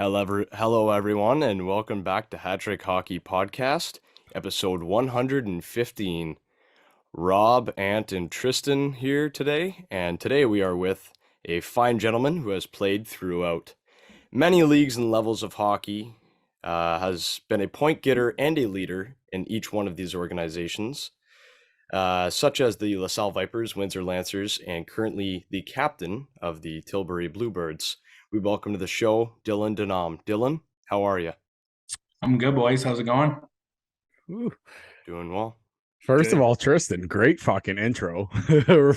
Hello, everyone, and welcome back to Hat Trick Hockey Podcast, episode 115. Rob, Ant, and Tristan here today, and today we are with a fine gentleman who has played throughout many leagues and levels of hockey, has been a point getter and a leader in each one of these organizations, such as the LaSalle Vipers, Windsor Lancers, and currently the captain of the Tilbury Blue Birds. We welcome to the show Dylan Denomme. Dylan, how are you? I'm good, boys. How's it going? Ooh. Doing well. First Good. of all, Tristan, great fucking intro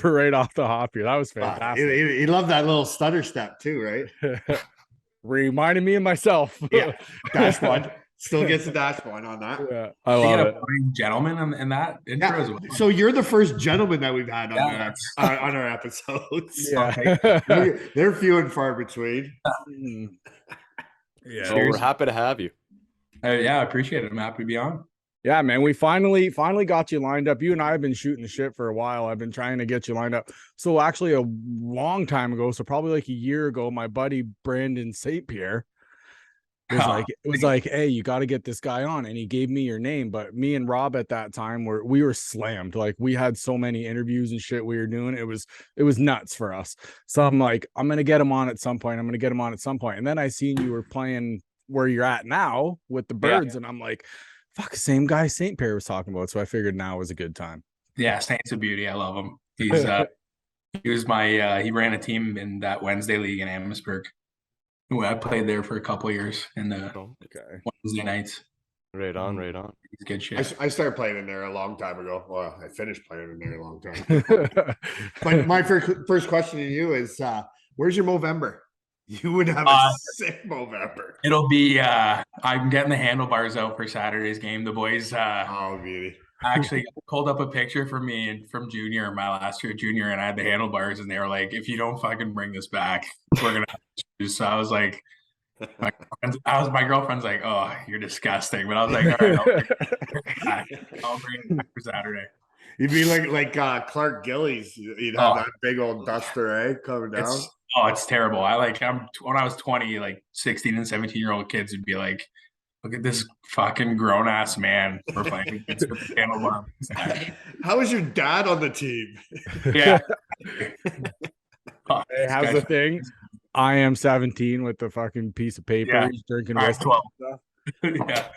right off the hop here. That was fantastic. He loved that little stutter step too, right? Reminded me of myself. Yeah, dash one. Still gets a dash one on that. Yeah, I You love get it. a fine gentleman in that intro as well. So you're the first gentleman that we've had on, Yeah, on our episodes. Yeah. They're few and far between. Yeah. So we're happy to have you. Yeah, I appreciate it. I'm happy to be on. Yeah, man, we finally got you lined up. You and I have been shooting the shit for a while. I've been trying to get you lined up. So actually a long time ago, so probably like a year ago, my buddy Brandon St. Pierre was like, hey, you got to get this guy on. And he gave me your name. But me and Rob at that time we were slammed. Like we had so many interviews and shit we were doing. It was nuts for us. So I'm like, I'm gonna get him on at some point. And then I seen you were playing where you're at now with the Birds, and I'm like, fuck, same guy St. Pierre was talking about. So I figured now was a good time. Yeah, Saint's a beauty. I love him. He's he was my he ran a team in that Wednesday league in Amherstburg. I played there for a couple of years in the Okay. Wednesday nights. Right on, right on. He's good shit. I started playing in there a long time ago. Well, I finished playing in there a long time. But my first question to you is, where's your Movember? You would have a sick Movember. It'll be I'm getting the handlebars out for Saturday's game. The boys Oh, beauty. actually pulled up a picture from me and from junior, my last year junior, and I had the handlebars, and they were like, if you don't fucking bring this back, we're gonna have to choose. So I was like, my girlfriend's like, oh, you're disgusting. But I was like, all right, I'll bring it back for Saturday. You'd be like Clark Gillies. You'd have that big old duster, eh, coming down. It's terrible. When I was 20, like 16 and 17-year-old kids would be like, look at this fucking grown ass man we're playing against with the handlebar. How is your dad on the team? Yeah. Hey, how's the thing? I am 17 with the fucking piece of paper. Yeah. He's drinking I'm whiskey. 12. Yeah.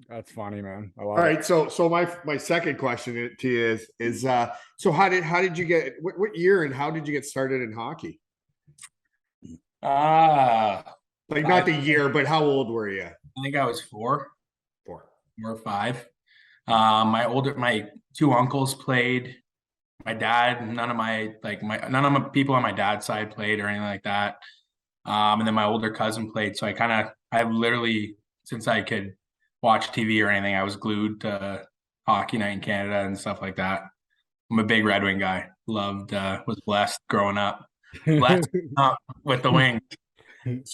That's funny, man. I love All it. right, so my second question to you is so how did you get what year and how did you get started in hockey? Like not the year, but how old were you? I think I was 4 4 or 5. My two uncles played. My dad, none of my people on my dad's side played or anything like that. And then my older cousin played. So I've literally, since I could watch TV or anything, I was glued to hockey night in Canada and stuff like that. I'm a big Red Wing guy. Was blessed growing up. Blessed with the Wings.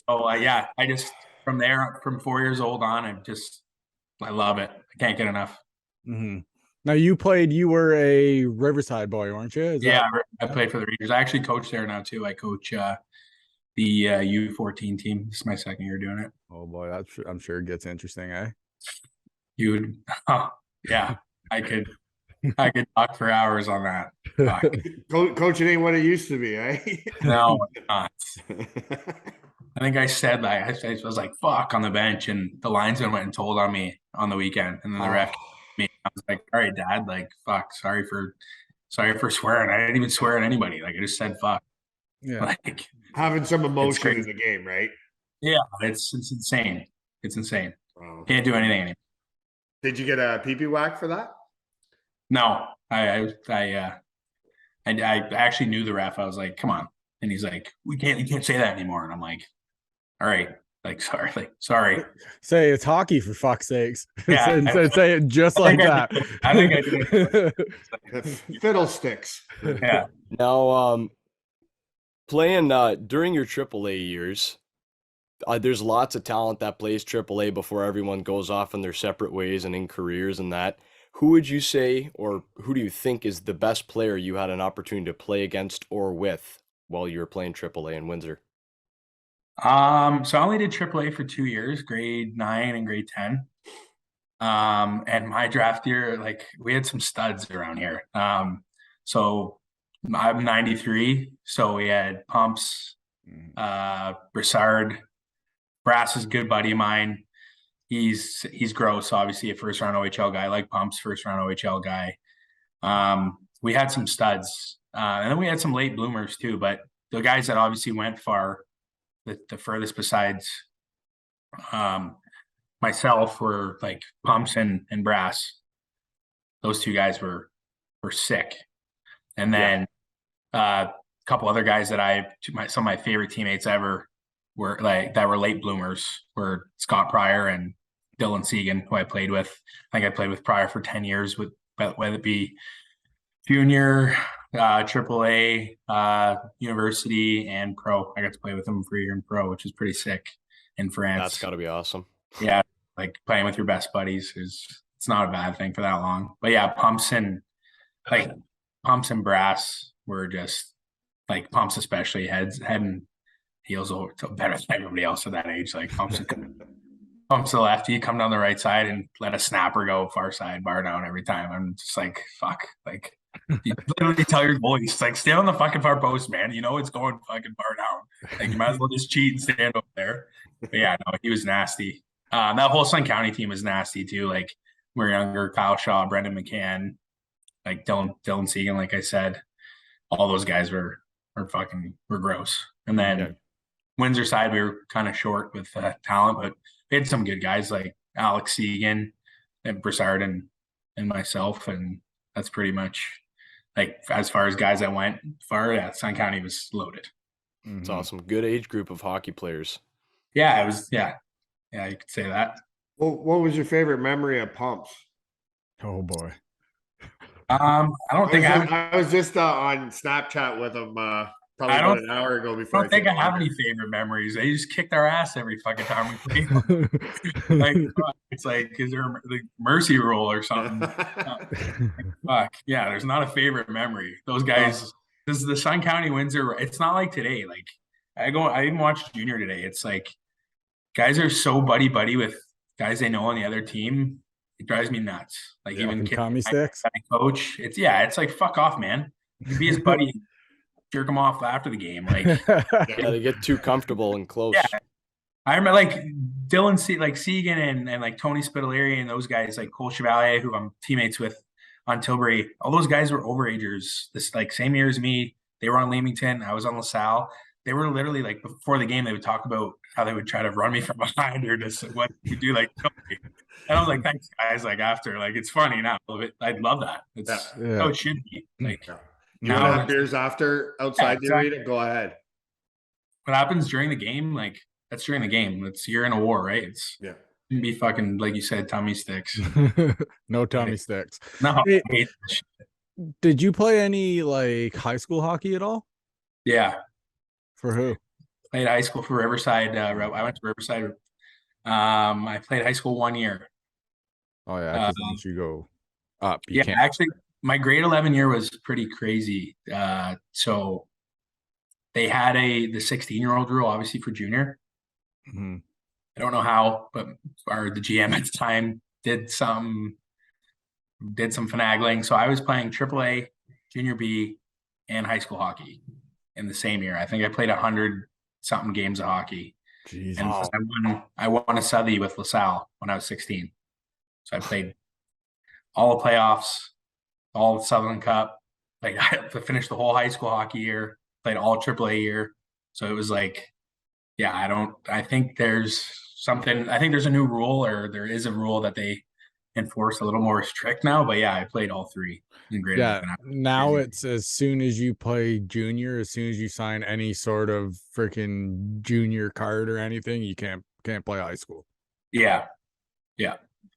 So I just from 4 years old on, I love it. I can't get enough. Mm-hmm. Now you were a Riverside boy, weren't you? I played for the Rangers. I actually coach there now too. I coach the U14 team. This is my second year doing it. Oh boy, I'm sure it gets interesting, eh? Yeah, I could talk for hours on that. Coaching ain't what it used to be, eh? No, it's not. I think I said that. I was like, fuck on the bench, and the linesman went and told on me on the weekend, and then the ref me. I was like, all right, Dad, like, fuck, sorry for swearing. I didn't even swear at anybody. Like, I just said fuck. Yeah. Like, having some emotion in the game, right? Yeah, it's insane. It's insane. Wow. Can't do anything anymore. Did you get a pee-pee whack for that? No, I actually knew the ref. I was like, come on. And he's like, you can't say that anymore. And I'm like, all right, sorry. Say it's hockey for fuck's sakes. Yeah. say it just like that. I think I did. Fiddlesticks. Yeah. Now, playing during your AAA years, there's lots of talent that plays AAA before everyone goes off in their separate ways and in careers and that. Who would you say, or who do you think is the best player you had an opportunity to play against or with while you were playing AAA in Windsor? So I only did AAA for 2 years, grade 9 and grade 10. And my draft year, like we had some studs around here. So I'm 93, so we had Pumps, Broussard. Brass is a good buddy of mine. He's gross, obviously a first round OHL guy, like Pumps, first round OHL guy. We had some studs, and then we had some late bloomers too. But the guys that obviously went far, the furthest besides um, myself were like Pumps and Brass. Those two guys were sick. And then a couple other guys that some of my favorite teammates ever were like that were late bloomers were Scott Pryor and Dylan Segan, who I played with. I think I played with Pryor for 10 years with whether it be junior, AAA, university, and pro. I got to play with him for a year in pro, which is pretty sick in France. That's got to be awesome. Yeah, like playing with your best buddies it's not a bad thing for that long. But yeah, Pumps and Brass were just like Pumps, especially head and heels over better than everybody else at that age. Like Pumps the lefty, come down the right side and let a snapper go far side, bar down every time. I'm just like, fuck. Like you literally tell your boys, like, stay on the fucking far post, man. You know it's going fucking bar down. Like you might as well just cheat and stand over there. But yeah, no, he was nasty. That whole Sun County team was nasty too. Like we're younger, Kyle Shaw, Brendan McCann, like Dylan Segan, like I said, all those guys were gross. And then Windsor side, we were kind of short with talent, but we had some good guys like Alex Segan and Broussard and myself, and that's pretty much like as far as guys that went far. Yeah, Sun County was loaded. It's awesome. Good age group of hockey players. Yeah, it was. Yeah, you could say that. Well, what was your favorite memory of Pumps? Oh boy. I don't think I was just on Snapchat with him probably about an hour ago before. I don't think I have any favorite memories. They just kicked our ass every fucking time we played. Like it's like, is there the mercy rule or something? Fuck yeah, there's not a favorite memory. Those guys. This is the Sun County Windsor. It's not like today. Like I even watched junior today. It's like guys are so buddy with guys they know on the other team. It drives me nuts. Like even Tommy sticks. Coach. It's like fuck off, man. You can be his buddy, jerk him off after the game. Like they get too comfortable and close. Yeah. I remember like Dylan Segan and like Tony Spitaleri and those guys, like Cole Chevalier, who I'm teammates with on Tilbury. All those guys were overagers. This like same year as me. They were on Leamington. I was on LaSalle. They were literally like before the game, they would talk about how they would try to run me from behind or just what you do. Like, and I was like, thanks guys. Like after, like it's funny now. I'd love that. It's how it should be. Like you want to have beers after outside the arena? Go ahead. What happens during the game? Like that's during the game. You're in a war, right? It's shouldn't be fucking like you said, tummy sticks. No tummy sticks. No. Hey, did you play any like high school hockey at all? Yeah. For who? Played high school for Riverside. I went to Riverside. I played high school 1 year. Oh yeah, because once you go up, you can't. Actually, my grade 11 year was pretty crazy. So they had the 16-year-old rule, obviously for junior. Mm-hmm. I don't know how, but the GM at the time did some finagling. So I was playing AAA, junior B, and high school hockey in the same year. I think I played 100-something games of hockey. Jesus. And I won a Southie with LaSalle when I was 16. So I played all the playoffs, all the Southern Cup. Like I finished the whole high school hockey year, played all AAA year. So it was like, I think there's a new rule, or there is a rule that they enforce a little more strict now. But yeah, I played all three in grade 11. Now it's as soon as you play junior, as soon as you sign any sort of freaking junior card or anything, you can't play high school. Yeah.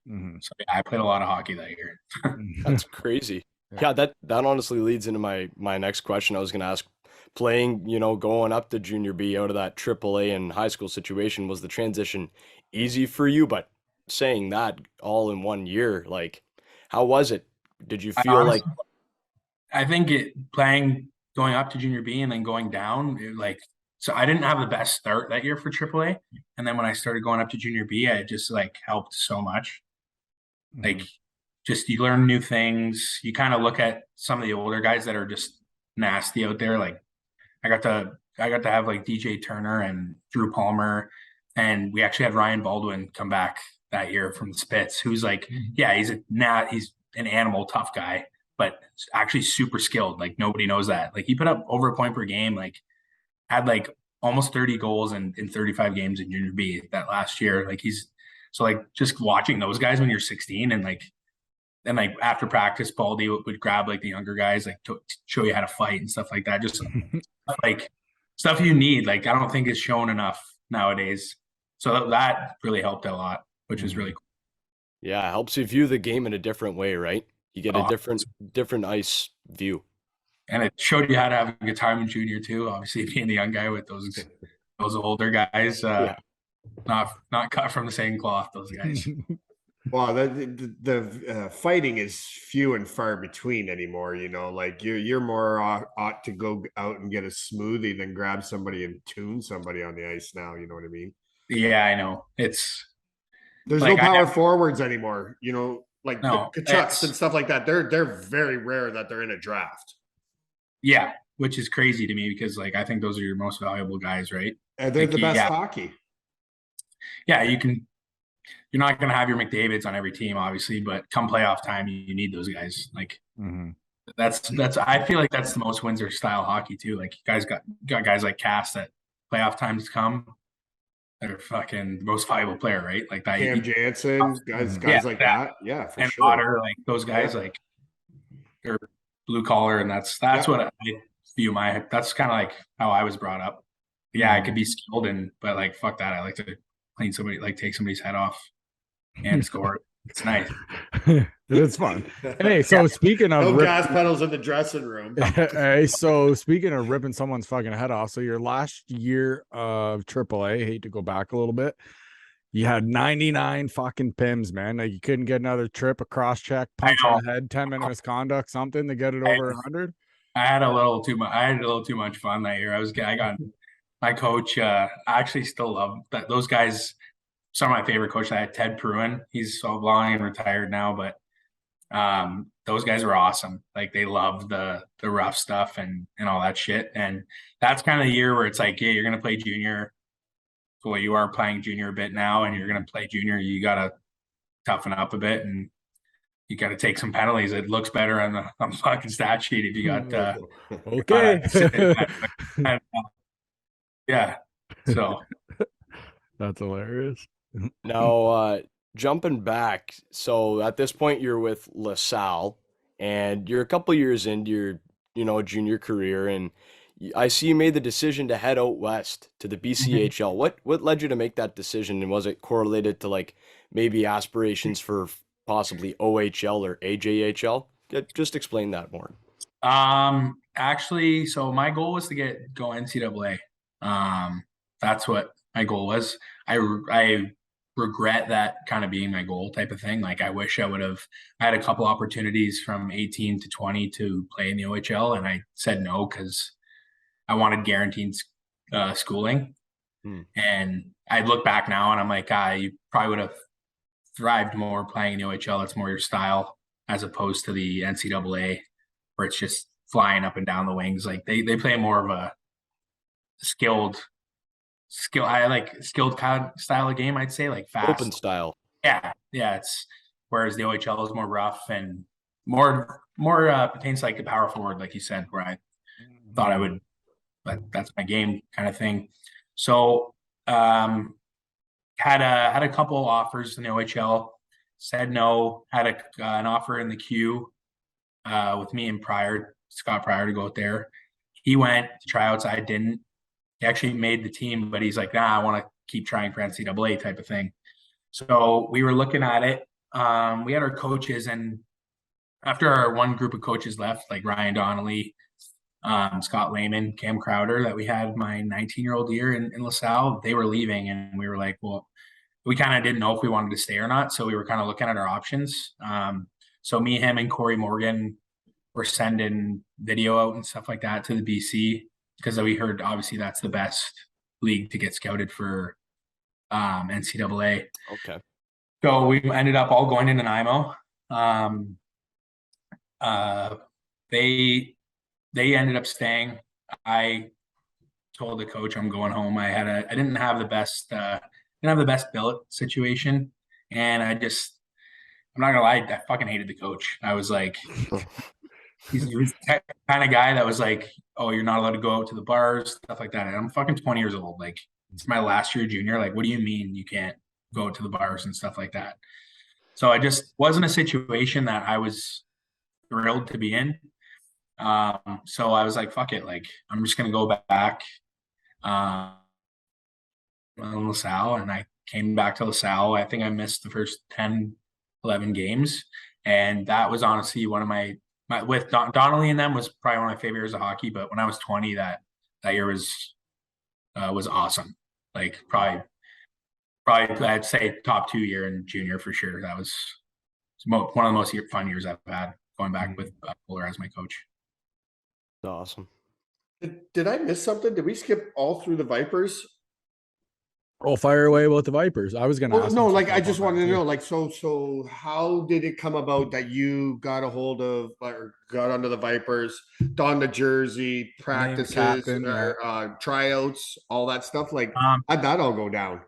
Mm-hmm. So yeah, I played a lot of hockey that year. That's crazy. Yeah, that honestly leads into my next question. I was going to ask, playing, going up to junior B out of that AAA and high school situation, was the transition easy for you? But saying that all in 1 year, like, how was it? Did you feel like? I think going up to junior B and then going down, so I didn't have the best start that year for AAA. And then when I started going up to junior B, it just like helped so much. Like just you learn new things. You kind of look at some of the older guys that are just nasty out there. Like I got to have like DJ Turner and Drew Palmer, and we actually had Ryan Baldwin come back that year from the Spits, who's like, yeah, he's an animal, tough guy, but actually super skilled. Like nobody knows that. Like he put up over a point per game, like had like almost 30 goals in 35 games in junior B that last year. Like so like just watching those guys when you're 16 and like after practice, Baldy would grab like the younger guys, like to show you how to fight and stuff like that. Just like stuff you need. Like I don't think is shown enough nowadays. So that really helped a lot, which was really cool. Yeah, it helps you view the game in a different way, right? You get a different ice view. And it showed you how to have a good time in junior too. Obviously, being the young guy with those older guys, not cut from the same cloth. Those guys. Well, the fighting is few and far between anymore. You know, like you're more ought to go out and get a smoothie than grab somebody and tune somebody on the ice now. You know what I mean? Yeah, I know. There's like, no power forwards anymore. You know, like no, the Kachucks and stuff like that. They're very rare that they're in a draft. Yeah, which is crazy to me because like I think those are your most valuable guys, right? And they're like, the best hockey. Yeah, you're not going to have your McDavids on every team, obviously, but come playoff time, you need those guys. Like that's I feel like that's the most Windsor style hockey too. Like you guys got guys like Cass that playoff times come, they're fucking the most valuable player, right? Like that. Cam Jansen, guys like that. Yeah, for and sure. Otter, like those guys, like they're blue collar, and that's what I view that's kind of like how I was brought up. Yeah, I could be skilled but like fuck that. I like to take somebody's head off and score. It's nice. It's fun. Hey, so speaking of gas pedals in the dressing room. Hey, so speaking of ripping someone's fucking head off, so your last year of AAA, hate to go back a little bit, you had 99 fucking PIMs, man. Like you couldn't get another trip, a cross check, punch on the head, 10-minute misconduct, something to get it over 100. I had a little too much fun that year. I got my coach. I actually still love that. Those guys. Some of my favorite coaches. I had Ted Pruin. He's so long and retired now, but those guys were awesome. Like they loved the rough stuff and all that shit. And that's kind of the year where it's like, yeah, you're gonna play junior. Well, you are playing junior a bit now, and you're gonna play junior. You gotta toughen up a bit, and you gotta take some penalties. It looks better on the fucking stat sheet if you got okay. Yeah. So that's hilarious. Now, jumping back, so at this point you're with LaSalle, and you're a couple years into your, junior career, and I see you made the decision to head out west to the BCHL. What led you to make that decision, and was it correlated to like maybe aspirations for possibly OHL or AJHL? Just explain that more. Actually, so my goal was to go NCAA. That's what my goal was. I regret that kind of being my goal type of thing. Like I wish I had a couple opportunities from 18 to 20 to play in the OHL, and I said no because I wanted guaranteed schooling. And I look back now and I'm like, you probably would have thrived more playing in the OHL. It's more your style as opposed to the NCAA where it's just flying up and down the wings. Like they play more of a skilled style of game. I'd say like fast, open style. Yeah. It's whereas the OHL is more rough and more pertains to like the power forward, like you said, where I thought I would, but that's my game kind of thing. So had a couple offers in the OHL, said no. Had an offer in the queue with me and Scott Pryor to go out there. He went to tryouts. I didn't. He actually made the team, but he's like, nah, I want to keep trying for NCAA type of thing. So we were looking at it. We had our coaches, and after our one group of coaches left, like Ryan Donnelly, Scott Lehman, Cam Crowder, that we had my 19-year-old year in LaSalle, they were leaving, and we were like, well, we kind of didn't know if we wanted to stay or not. So we were kind of looking at our options. So him, and Corey Morgan were sending video out and stuff like that to the BC because we heard obviously that's the best league to get scouted for NCAA. Okay. So we ended up all going into Nanaimo. They ended up staying. I told the coach I'm going home. I didn't have the best billet situation, and I'm not gonna lie, I fucking hated the coach. I was like, he was the kind of guy that was like, oh, you're not allowed to go out to the bars, stuff like that. And I'm fucking 20 years old. Like, it's my last year junior. Like, what do you mean you can't go out to the bars and stuff like that? So I just wasn't a situation that I was thrilled to be in. So I was like, fuck it. Like, I'm just gonna go back LaSalle, and I came back to LaSalle. I think I missed the first 10, 11 games. And that was honestly one of my with Donnelly and them was probably one of my favorite years of hockey. But when I was 20, that year was awesome. Like probably I'd say top 2 year in junior for sure. That was one of the most fun years I've had, going back with Fuller as my coach. Awesome. Did I miss something? Did we skip all through the Vipers? Oh, fire away about the Vipers. I was going to Well, ask. no, some like stuff I just on wanted that to too. know, like, so how did it come about that you got a hold of or got onto the Vipers, donned the jersey, practices, captain, tryouts, all that stuff? Like, I how'd that all go down?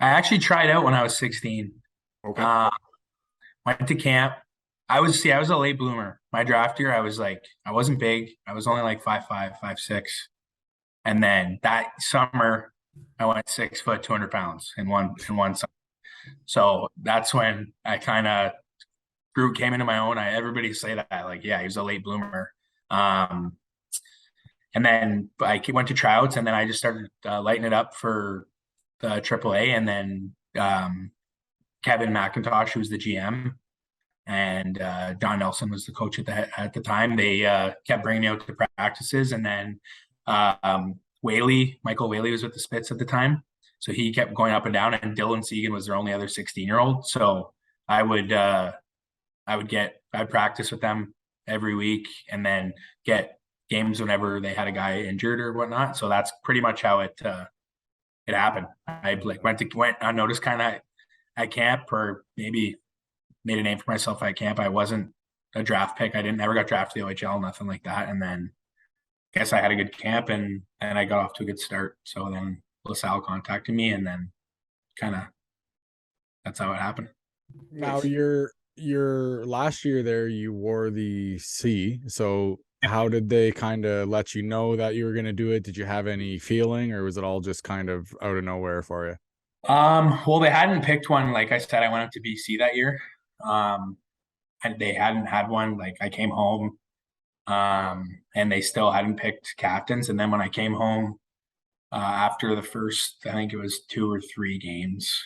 actually tried out when I was 16. Okay. Went to camp. I was a late bloomer. My draft year, I wasn't big. I was only like 5'5", 5'6". And then that summer, I went 6 foot, 200 pounds in one summer. So that's when I kind of came into my own. Everybody say that, like, yeah, he was a late bloomer. And then I went to tryouts, and then I just started lighting it up for the AAA. And then Kevin McIntosh, who was the GM, and Don Nelson was the coach at the time. They kept bringing me out to practices, and then Michael Whaley was with the Spits at the time, so he kept going up and down. And Dylan Segan was their only other 16-year-old. So I'd practice with them every week, and then get games whenever they had a guy injured or whatnot. So that's pretty much how it happened. I went unnoticed kind of at camp, or maybe made a name for myself at camp. I wasn't a draft pick. I never got drafted to the OHL, nothing like that. And then I guess I had a good camp, and I got off to a good start. So then LaSalle contacted me, and then kind of that's how it happened. Now your last year there, you wore the C. So how did they kind of let you know that you were going to do it? Did you have any feeling, or was it all just kind of out of nowhere for you? Well, they hadn't picked one. Like I said, I went up to BC that year. And they hadn't had one. Like I came home, and they still hadn't picked captains. And then when I came home, after the first, I think it was 2 or 3 games,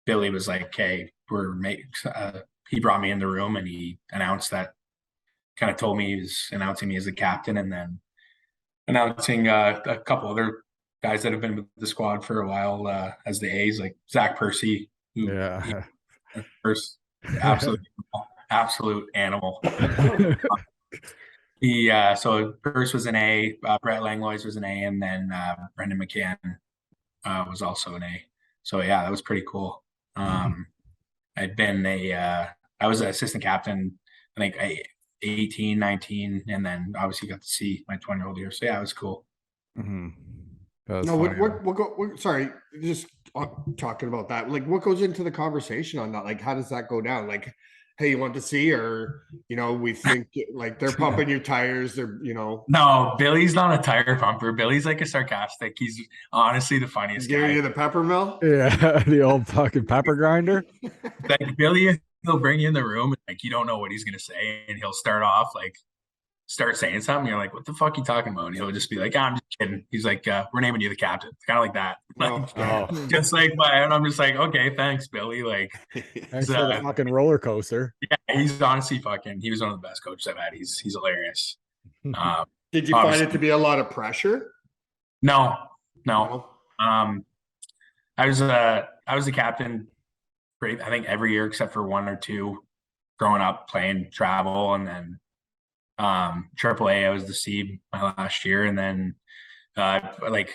Billy was like, "Okay, he brought me in the room, and he announced that, kind of told me he was announcing me as the captain, and then announcing a couple other guys that have been with the squad for a while as the A's, like Zach Percy, who first absolute animal. So Purse was an A, Brett Langlois was an A, and then Brendan McCann was also an A. So yeah, that was pretty cool. I was an assistant captain, I think 18, 19, and then obviously got to see my 20-year-old year. So yeah, it was cool. Mm-hmm. No, sorry, just talking about that. Like, what goes into the conversation on that? Like, how does that go down? Like, hey, you want to see, or we think like they're pumping your tires. They're No, Billy's not a tire pumper. Billy's like a sarcastic. He's honestly the funniest guy. Giving you the pepper mill. Yeah, the old fucking pepper grinder. Like Billy, he'll bring you in the room, and like you don't know what he's gonna say, and he'll start saying something. You're like, what the fuck are you talking about? And he'll just be like, I'm just kidding. He's like, we're naming you the captain. It's kind of like that. Just like, and I'm just like, okay, thanks, Billy. Like, thanks for the fucking roller coaster. Yeah, he's honestly he was one of the best coaches I've had. He's hilarious. Did you find it to be a lot of pressure? No. I was the captain I think every year except for 1 or 2 growing up, playing travel, and then AAA, I was the seed my last year, and then like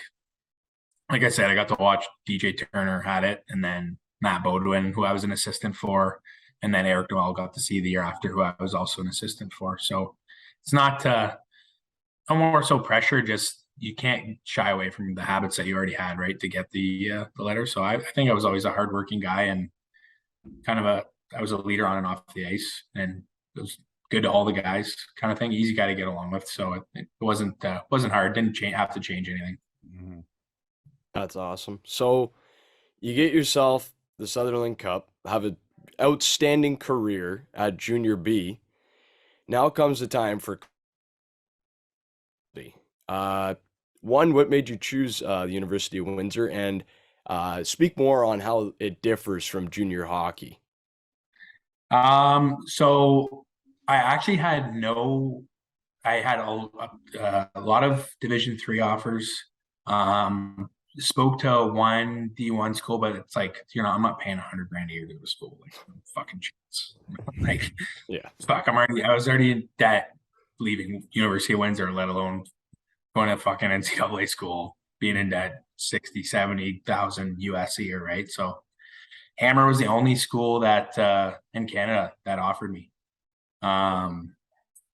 I said, I got to watch DJ Turner had it, and then Matt Bodwin, who I was an assistant for, and then Eric Noel got to see the year after, who I was also an assistant for. So it's not no more so pressure. Just you can't shy away from the habits that you already had, right, to get the letter. So I think I was always a hardworking guy and kind of I was a leader on and off the ice, and it was good to all the guys, kind of thing. Easy guy to get along with. So it wasn't hard. Didn't have to change anything. Mm-hmm. That's awesome. So you get yourself the Sutherland Cup, have an outstanding career at Junior B. Now comes the time for one, what made you choose the University of Windsor, and speak more on how it differs from junior hockey. So I actually had I had a lot of Division III offers. Spoke to one D1 school, but it's like, I'm not paying $100,000 a year to go to school. Like, fucking chance. Like, Yeah. Fuck, I was already in debt leaving University of Windsor, let alone going to fucking NCAA school, being in debt 60, 70,000 US a year, right? So Hammer was the only school that in Canada that offered me. And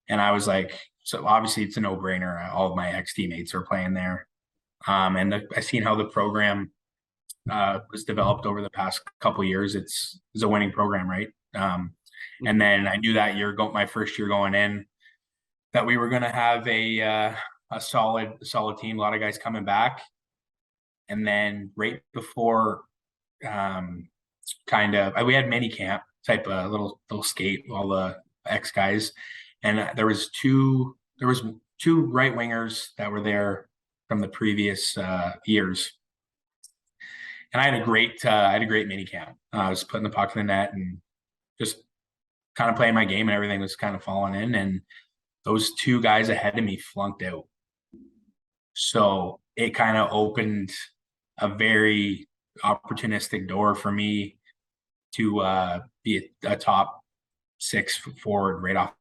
I was like, so obviously it's a no-brainer. All of my ex-teammates are playing there. And I seen how the program was developed over the past couple of years. It's a winning program, right? And then I knew that year, my first year going in, that we were going to have a solid team, a lot of guys coming back. And then right before, we had mini camp type of little skate, all the ex guys, and there was two right wingers that were there from the previous years. And I had a great mini camp. I was putting the puck in the net and just kind of playing my game, and everything was kind of falling in. And those two guys ahead of me flunked out. So it kind of opened a very opportunistic door for me to be a top 6 forward right off,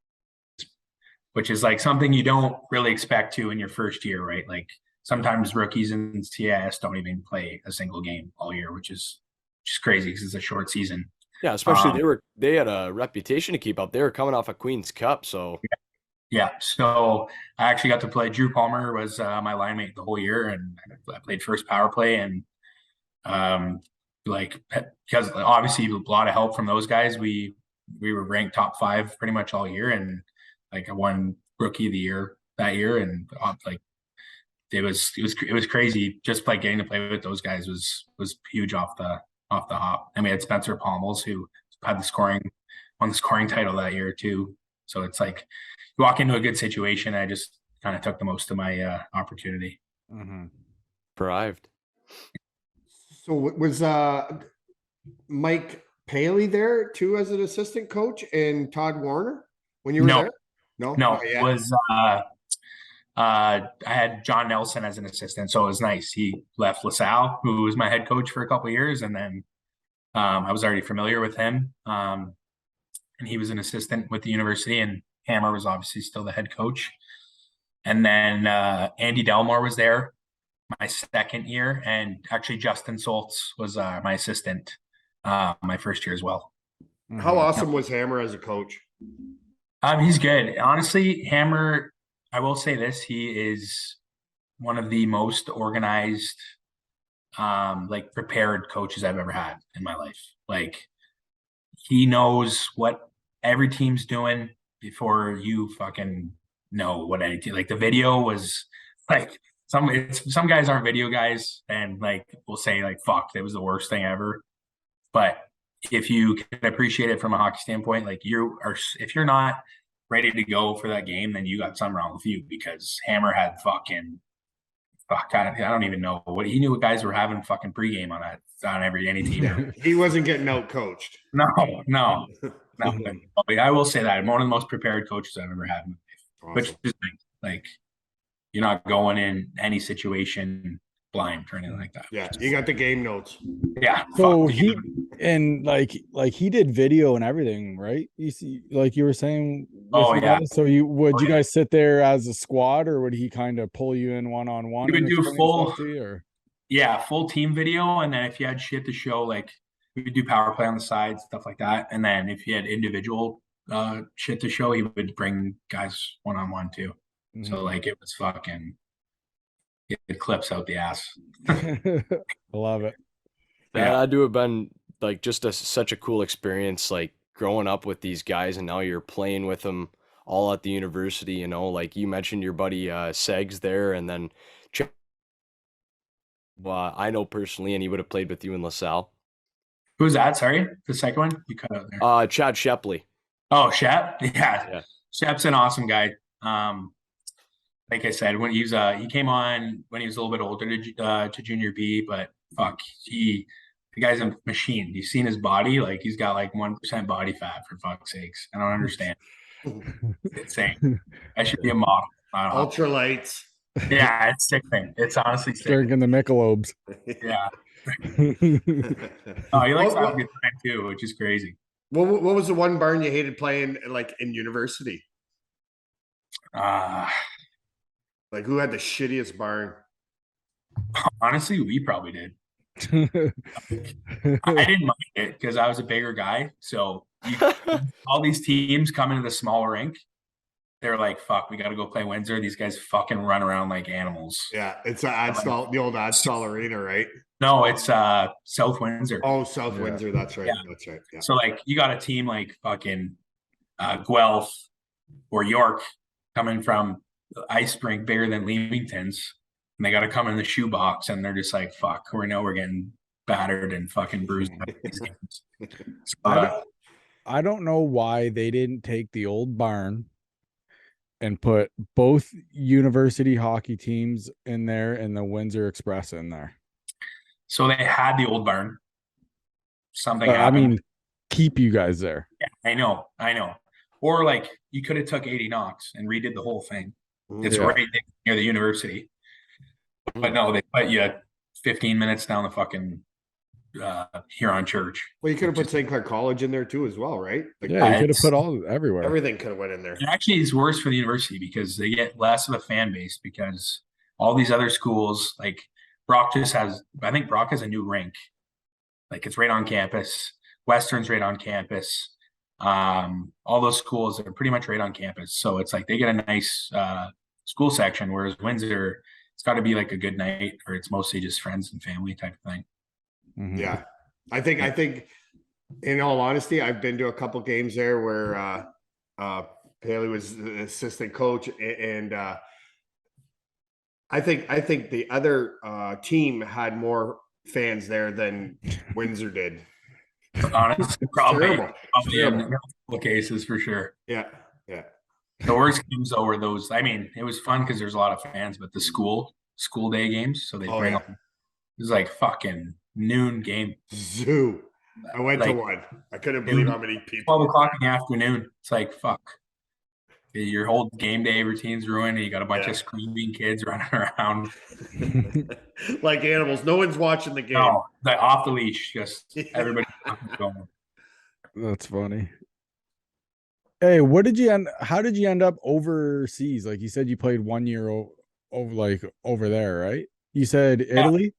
which is like something you don't really expect to in your first year, right? Like sometimes rookies in CIS don't even play a single game all year, which is just crazy because it's a short season. Yeah, especially they had a reputation to keep up. They were coming off a Queen's Cup, so yeah. So I actually got to play. Drew Palmer was my line mate the whole year, and I played first power play, and because obviously a lot of help from those guys, we were ranked top 5 pretty much all year, and like I won rookie of the year that year, and like it was crazy. Just like getting to play with those guys was huge off the hop. And we had Spencer Pommels, who won the scoring title that year too. So it's like you walk into a good situation. I just kind of took the most of my opportunity. Mm-hmm. Thrived. So was Mike Paley there too as an assistant coach, and Todd Warner when you were there? No, it was I had John Nelson as an assistant, so it was nice. He left LaSalle, who was my head coach for a couple of years, and then I was already familiar with him. And he was an assistant with the university, and Hammer was obviously still the head coach. And then Andy Delmore was there my second year, and actually Justin Soltz was my assistant my first year as well. How awesome was Hammer as a coach? He's good. Honestly, Hammer, I will say this, he is one of the most organized, prepared coaches I've ever had in my life. Like, he knows what every team's doing before you fucking know what any team. Like, the video was like some guys aren't video guys, and like will say like fuck, that was the worst thing ever. But if you can appreciate it from a hockey standpoint, like if you're not ready to go for that game, then you got something wrong with you, because Hammer had I don't even know what he knew. What guys were having fucking pregame on any team. He wasn't getting out coached. No. But I will say that I'm one of the most prepared coaches I've ever had in my life, Awesome. which is like you're not going in any situation blind or anything like that. Yeah, you got the game notes. Yeah. So fuck, he dude. and like he did video and everything, right? You see, like you were saying with Oh, you yeah. guys. So would Oh, you yeah. guys sit there as a squad, or would he kind of pull you in one on one We and would do explain full, stuff to you? Or full team video, and then if you had shit to show, like we would do power play on the side, stuff like that. And then if you had individual shit to show, he would bring guys one on one too. So like it was fucking it clips out the ass. I love it. That Yeah. had to have been like just such a cool experience, like growing up with these guys, and now you're playing with them all at the university. You know, like you mentioned your buddy Segs there, and then I know personally, and he would have played with you in LaSalle. Who's that? Sorry, the second one you cut out there. Chad Shepley. Oh, Shep. Yeah, Yeah. Shep's an awesome guy. Like I said, when he came on when he was a little bit older to junior B, but fuck, the guy's a machine. You've seen his body, like he's got like 1% body fat, for fuck's sakes. I don't understand. It's insane. I should be a model. Ultralights. Yeah, it's sickening. It's honestly sickening. Drinking the Michelobes. Yeah. Oh, he likes to have a What, good time too, which is crazy. what was the one barn you hated playing like in university? Like who had the shittiest barn? Honestly, we probably did. I didn't mind it because I was a bigger guy. So all these teams come into the small rink. They're like, fuck, we got to go play Windsor. These guys fucking run around like animals. Yeah, it's the old Adstall Arena, right? No, it's South Windsor. Oh, South Yeah. Windsor. That's right. Yeah. That's right. Yeah. So like you got a team like fucking Guelph or York coming from the ice rink bigger than Leamington's, and they got to come in the shoebox, and they're just like, fuck, we're getting battered and fucking bruised. So, I don't know why they didn't take the old barn and put both university hockey teams in there and the Windsor Express in there. so they had the old barn. Something I happened. mean, keep you guys there. Yeah, I know. Or like you could have took 80 knocks and redid the whole thing. It's Yeah. right there near the university. But no, they put you 15 minutes down the fucking Huron Church. Well, you could have put St. Clair College in there too, as well, right? Like, Yeah, you could have it's- put all everywhere. everything could have went in there. It actually is worse for the university because they get less of a fan base because all these other schools, like Brock I think Brock has a new rink. Like it's right on campus. Western's right on campus. All those schools are pretty much right on campus. So it's like they get a nice school section, whereas Windsor, it's got to be like a good night or it's mostly just friends and family type of thing. Mhm. Yeah, I think, in all honesty, I've been to a couple games there where Paley was the assistant coach, and I think the other team had more fans there than Windsor did. Honestly, probably in Terrible. a couple of cases for sure. Yeah. The worst games though were those. I mean, it was fun because there's a lot of fans, but the school day games. So they Oh, bring yeah. up. It was like fucking noon game. Zoo. I went to Like, one. I couldn't believe how many 12 people. o'clock in the afternoon. It's like, fuck. Your whole game day routine's ruined. And you got a bunch Yeah. of screaming kids running around. Like animals. No one's watching the game. No, like off the leash. Just everybody going. That's funny. Hey, how did you end up overseas? Like you said, you played 1 year over there, right? You said Italy?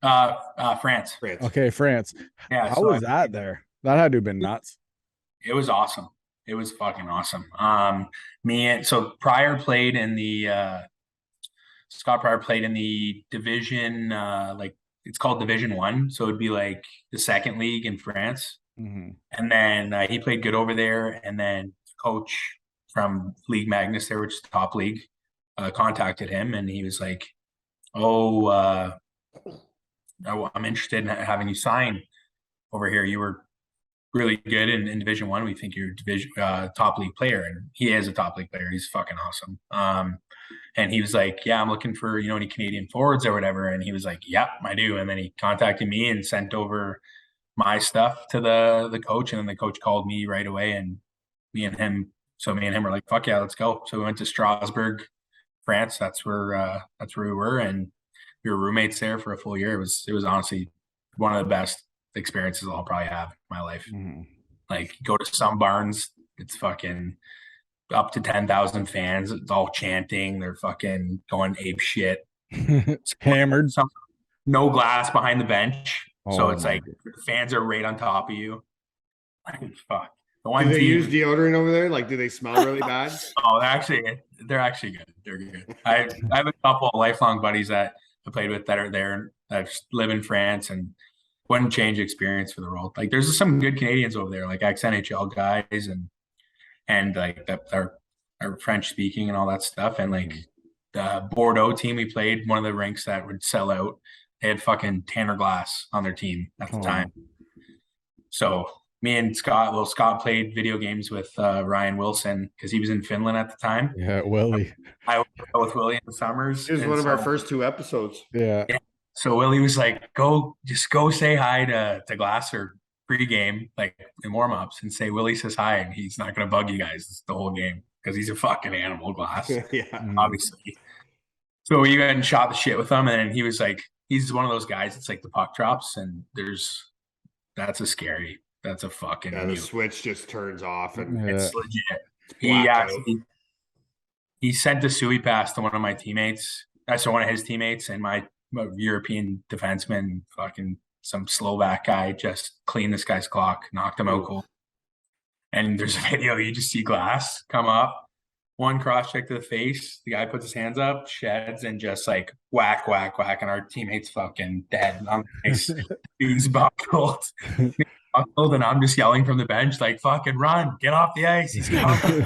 France. France. Okay, France. Yeah. How so was that there? That had to have been nuts. It was awesome. It was fucking awesome. Pryor played in the Scott Pryor played in the division, like it's called Division 1, so it'd be like the second league in France. Mhm. And then he played good over there. And then coach from League Magnus there, which is the top league, contacted him, and he was like, "Oh, I'm interested in having you sign over here. You were really good in Division 1. We think you're division top league player." And he is a top league player. He's fucking awesome. And he was like, "Yeah, I'm looking for any Canadian forwards or whatever." And he was like, "Yep, I do." And then he contacted me and sent over my stuff to the coach, and then the coach called me right away, and me and him were like, "Fuck yeah, let's go." So we went to Strasbourg, France. That's where we were, and we were roommates there for a full year. It was honestly one of the best experiences I'll probably have in my life. Mm-hmm. Like, go to some barns, it's fucking up to 10,000 fans. It's all chanting. They're fucking going ape shit. Hammered. No glass behind the bench. So Oh it's my like fans are right on top of you. Like, fuck. The one Do they team, use deodorant over there? Like, do they smell really bad? oh, they're actually good. They're good. I have a couple of lifelong buddies that I played with that are there that live in France and wouldn't change the experience for the world. Like, there's some good Canadians over there, like ex-NHL guys and like that are French speaking and all that stuff. And like the Bordeaux team we played, one of the rinks that would sell out, they had fucking Tanner Glass on their team at the time. So me and Scott played video games with Ryan Wilson because he was in Finland at the time. Yeah, Willie. I was with Willie in the summers. It was one of our first 2 episodes. Yeah. So Willie was like, go say hi to Glasser pregame, like in warm-ups, and say Willie says hi, and he's not gonna bug you guys the whole game because he's a fucking animal, Glass. Yeah. Obviously. So we went and shot the shit with him, and he was like, he's one of those guys. It's like the puck drops, and that's a fucking The switch just turns off, and it's legit. He sent a Suey pass to one of my teammates. So one of his teammates, and my European defenseman, fucking some Slovak guy, just cleaned this guy's clock, knocked him out cold. And there's a video, you just see Glass come up, one cross check to the face. The guy puts his hands up, sheds, and just like whack, whack, whack. And our teammate's fucking dead on the ice. He's buckled. And I'm just yelling from the bench, like, fucking run, get off the ice. He's coming.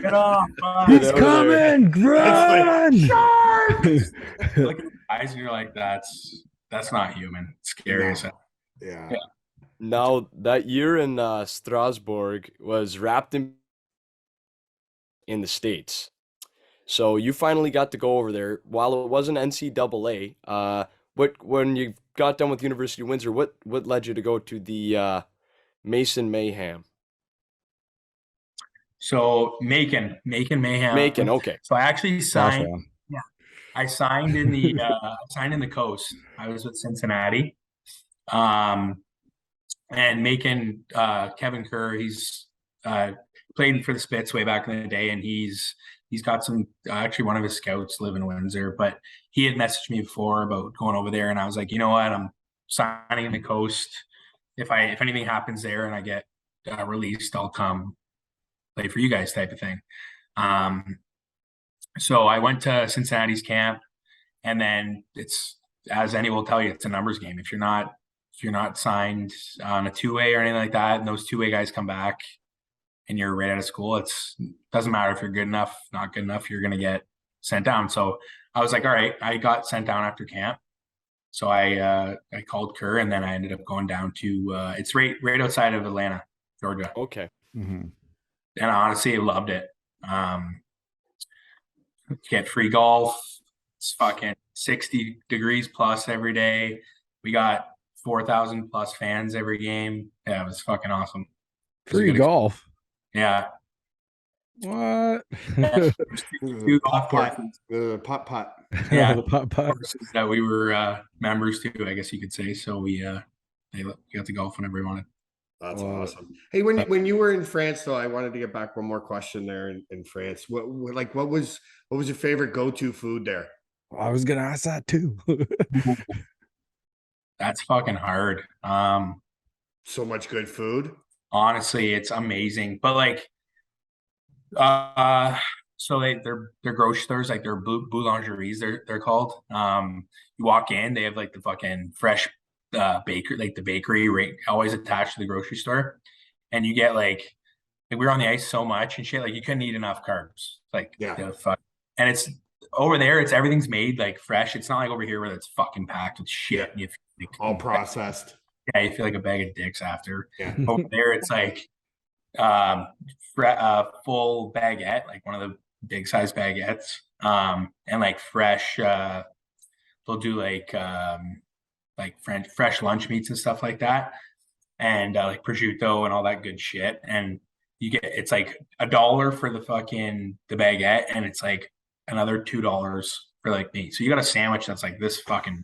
Get off. He's coming. Run. Sharks. Look at the guys, and you're like, that's not human. It's scary as hell. Yeah. Now, that year in Strasbourg was wrapped in the States. So you finally got to go over there. While it wasn't NCAA, when you got done with University of Windsor, what led you to go to the Mason Mayhem? So Macon Mayhem. Macon, okay. So I actually signed. Yeah, I signed in the Coast. I was with Cincinnati. And Macon, Kevin Kerr, he's played for the Spits way back in the day, and he's got some. Actually, one of his scouts live in Windsor, but he had messaged me before about going over there, and I was like, you know what, I'm signing in the Coast. If anything happens there and I get released, I'll come play for you guys, type of thing. So I went to Cincinnati's camp, and then it's, as Annie will tell you, it's a numbers game. If you're not signed on a two-way or anything like that, and those two-way guys come back and you're right out of school, it doesn't matter if you're good enough, not good enough, you're going to get sent down. So I was like, all right, I got sent down after camp. So I called Kerr, and then I ended up going down to, it's right outside of Atlanta, Georgia. Okay. Mm-hmm. And I honestly loved it. Get free golf. It's fucking 60 degrees plus every day. We got 4,000 plus fans every game. Yeah, it was fucking awesome. Free golf. Yeah. What? Two golf courses. Putt. Yeah, The putt. courses that we were members to, I guess you could say. So we got to golf whenever we wanted. That's awesome. Hey, when you were in France, though, I wanted to get back one more question there in France. What was your favorite go-to food there? I was gonna ask that too. That's fucking hard. So much good food. Honestly, it's amazing. But like, so they're grocery stores, like they're boulangeries, they're called. You walk in, they have like the fucking fresh bakery, like the bakery right always attached to the grocery store, and you get like we were on the ice so much and shit, like you couldn't eat enough carbs. Like, Yeah. And it's over there, it's everything's made like fresh. It's not like over here where it's fucking packed with shit. Yeah. And you feel like, All processed. yeah, you feel like a bag of dicks after. Yeah. Over there, it's like full baguette, like one of the big size baguettes, and like fresh. They'll do like fresh lunch meats and stuff like that, and like prosciutto and all that good shit. And it's like $1 for the baguette, and it's like another $2 for like me. So you got a sandwich that's like this fucking.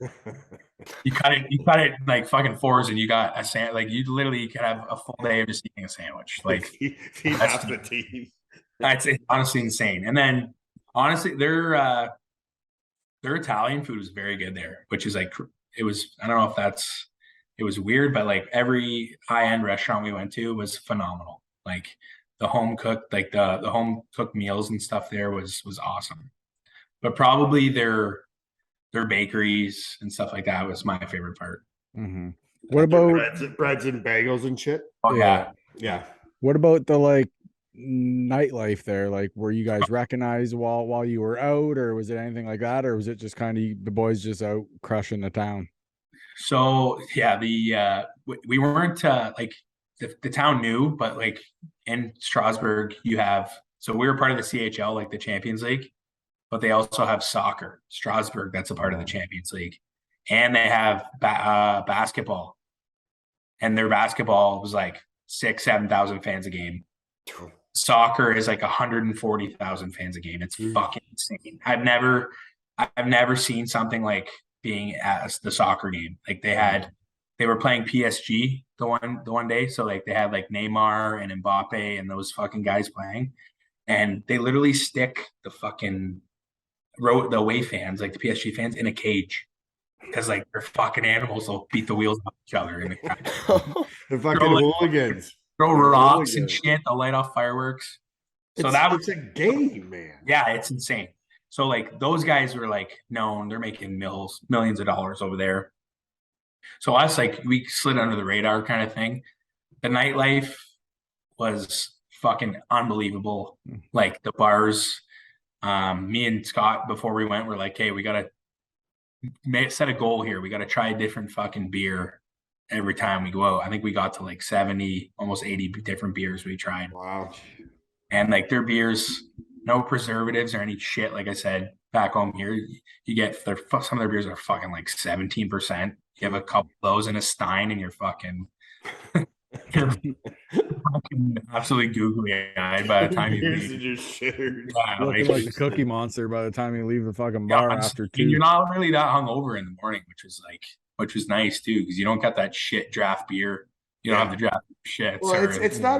You cut it like fucking fours, and you got a like you literally could have a full day of just eating a sandwich. Like feed half the team. That's honestly insane. And then honestly, their Italian food was very good there, which is like it was. I don't know if it was weird, but like every high end restaurant we went to was phenomenal. Like the home cooked, like the home cooked meals and stuff there was awesome. But probably their bakeries and stuff like that was my favorite part. Mm-hmm. What about breads and bagels and shit? Oh yeah. What about the like nightlife there? Like, were you guys recognized while you were out, or was it anything like that, or was it just kind of the boys just out crushing the town? So yeah, we weren't like the town knew, but like in Strasbourg, we were part of the CHL, like the Champions League, but they also have soccer. Strasbourg, that's a part of the Champions League, and they have basketball, and their basketball was like 7,000 fans a game. Soccer is like 140,000 fans a game. It's fucking insane. I've never seen something like being at the soccer game. Like they were playing PSG the one day. So like they had like Neymar and Mbappe and those fucking guys playing. And they literally stick the fucking the away fans, like the PSG fans, in a cage. Because like they're fucking animals, they'll beat the wheels off each other. And the fucking hooligans. Throw rocks and shit, they'll light off fireworks. So it's a game, man. Yeah, it's insane. So like those guys were like known, they're making millions of dollars over there. So us, like we slid under the radar kind of thing. The nightlife was fucking unbelievable. Like the bars, me and Scott before we went were like, hey, we gotta set a goal here. We gotta try a different fucking beer every time we go out. I think we got to like 70, almost 80 different beers we tried. Wow. And like their beers, no preservatives or any shit. Like I said, back home here, you get some of their beers are fucking like 17%. You have a couple of those in a Stein and you're fucking absolutely googly eyed by the time you leave. Looking like the Cookie Monster by the time you leave the fucking bar after 2. You're not really that hungover in the morning, which was nice too, because you don't got that shit draft beer. You don't have the draft shit. Well, it's not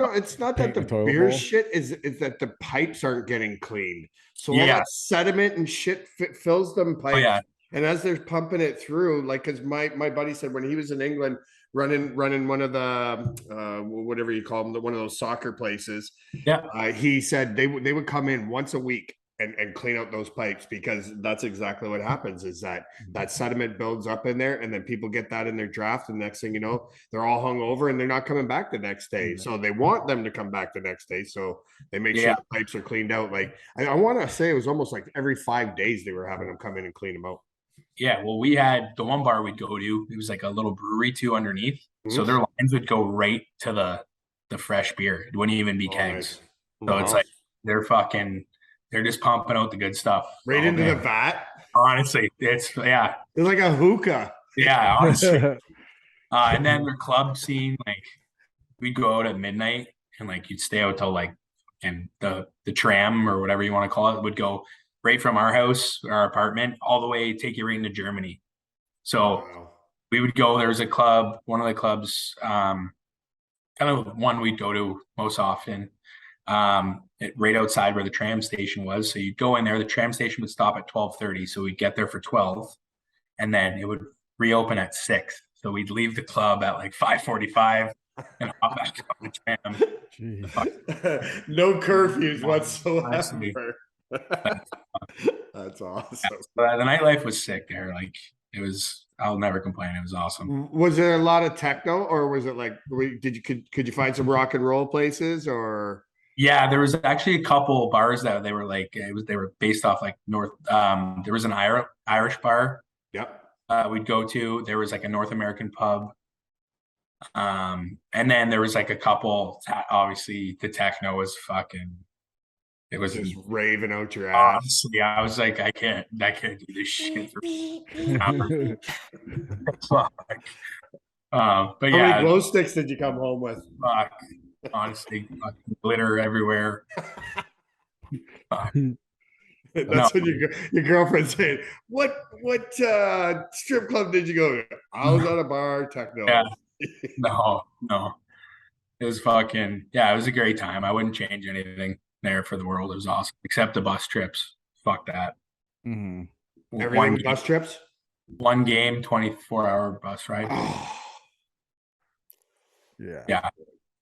that the beer shit is that the pipes aren't getting cleaned. So all that sediment and shit fills them pipes. Oh, yeah. And as they're pumping it through, like, because my buddy said when he was in England running one of the whatever you call them, one of those soccer places. Yeah. He said they would come in once a week and clean out those pipes, because that's exactly what happens is that sediment builds up in there, and then people get that in their draft, and next thing you know, they're all hung over and they're not coming back the next day. So they want them to come back the next day, so they make sure the pipes are cleaned out. Like I want to say it was almost like every 5 days they were having them come in and clean them out. Yeah, well, we had the one bar we'd go to. It was like a little brewery too underneath, so their lines would go right to the fresh beer. It wouldn't even be kegs. Nice. So it's like they're just pumping out the good stuff right into the vat. Honestly, it's they're like a hookah. Yeah, honestly. And then their club scene, like we'd go out at midnight and like you'd stay out till like, and the tram or whatever you want to call it would go right from our house, our apartment, all the way, take you right into Germany. So we would go, there was a club, one of the clubs, kind of one we'd go to most often, right outside where the tram station was. So you'd go in there, the tram station would stop at 12:30. So we'd get there for 12, and then it would reopen at 6. So we'd leave the club at like 5:45 and hop back on the tram. No curfews whatsoever. That's awesome. But the nightlife was sick there. Like it was, I'll never complain. It was awesome. Was there a lot of techno, or was it like, could you find some rock and roll places, or? Yeah, there was actually a couple bars that they were like, they were based off like North. There was an Irish bar. Yep. We'd go to. There was like a North American pub. And then there was like a couple. Obviously, the techno was fucking. It was just raving out your ass. Honestly, I was like, I can't do this shit. But how many glow sticks did you come home with? Honestly, glitter everywhere. That's when your girlfriend's saying, "What strip club did you go to?" I was at a bar, techno. Yeah. No. It was fucking, yeah, it was a great time. I wouldn't change anything there for the world. It was awesome, except the bus trips. Fuck that. Mhm. Everything bus trips. One game, 24-hour bus ride. Oh, Yeah.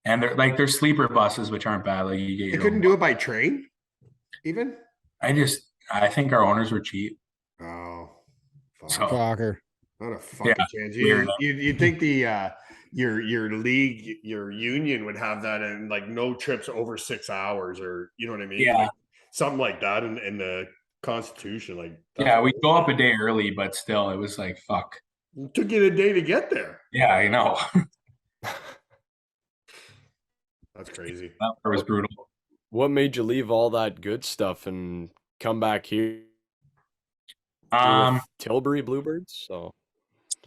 And they're sleeper buses, which aren't bad. Like you get you your couldn't own do it by train, even. I think our owners were cheap. Oh, fuck. So Fucker. Not a fucking chance. weird. You'd think the your league, your union would have that in like no trips over 6 hours, or you know what I mean? Yeah. Like, something like that in the Constitution. Like Yeah, we'd go up a day early, but still it was like fuck. it took you a day to get there. Yeah, I know. That's crazy. That part was brutal. What made you leave all that good stuff and come back here Um, with Tilbury Blue Birds? So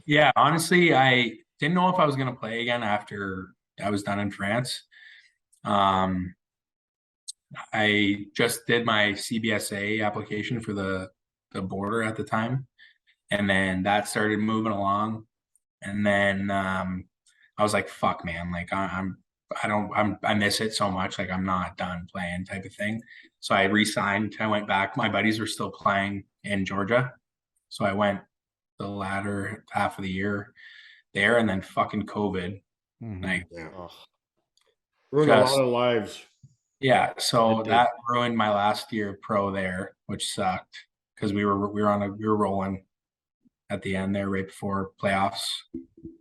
yeah, honestly, I didn't know if I was gonna play again after I was done in France. Um, I just did my CBSA application for the border at the time, and then that started moving along. And then I was like, "Fuck, man! Like I miss it so much. Like I'm not done playing, type of thing." So I re-signed. I went back. My buddies were still playing in Georgia, so I went the latter half of the year there, and then fucking COVID. Mhm. Like, Yeah. oh, Ruined a Just- lot of lives. yeah, so It did. that ruined my last year pro there, which sucked because we were rolling at the end there right before playoffs.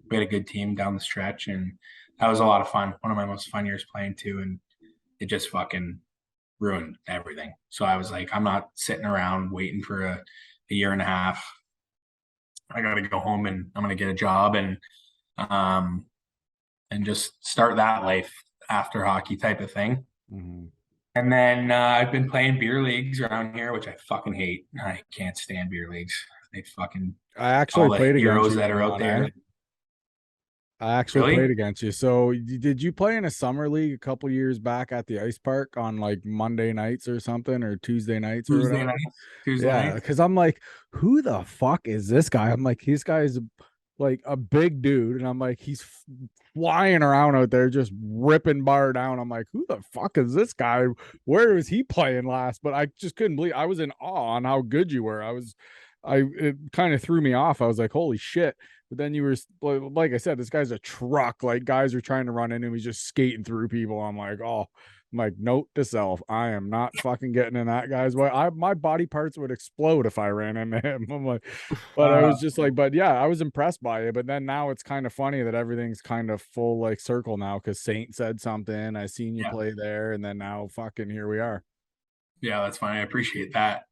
We had a good team down the stretch, and that was a lot of fun. One of my most fun years playing too, and it just fucking ruined everything. So I was like, I'm not sitting around waiting for a year and a half. I got to go home and I'm going to get a job and just start that life after hockey, type of thing. Mhm. And then I've been playing beer leagues around here, which I fucking hate. I can't stand beer leagues. They fucking I all actually the played against heroes you that in are out one, there. eh? I actually Really? played against you. So did you play in a summer league a couple years back at the ice park on like Monday nights or something, or Tuesday nights or Tuesday whatever? nights. Tuesday Yeah, nights. because I'm like, who the fuck is this guy? I'm like, this guy's like a big dude, and I'm like, he's flying around out there just ripping bar down. I'm like, who the fuck is this guy? Where was he playing last? But I just couldn't believe. I was in awe on how good you were. It kind of threw me off. I was like, holy shit. But then you were like I said, this guy's a truck. Like guys are trying to run into him. He's just skating through people. I'm like, oh, I'm like, note to self, I am not fucking getting in that guy's way. My body parts would explode if I ran into him. I'm like, but I was just like, but yeah, I was impressed by it. But then now it's kind of funny that everything's kind of full like circle now because Saint said something. I seen you play there, and then now fucking here we are. Yeah, that's fine. I appreciate that.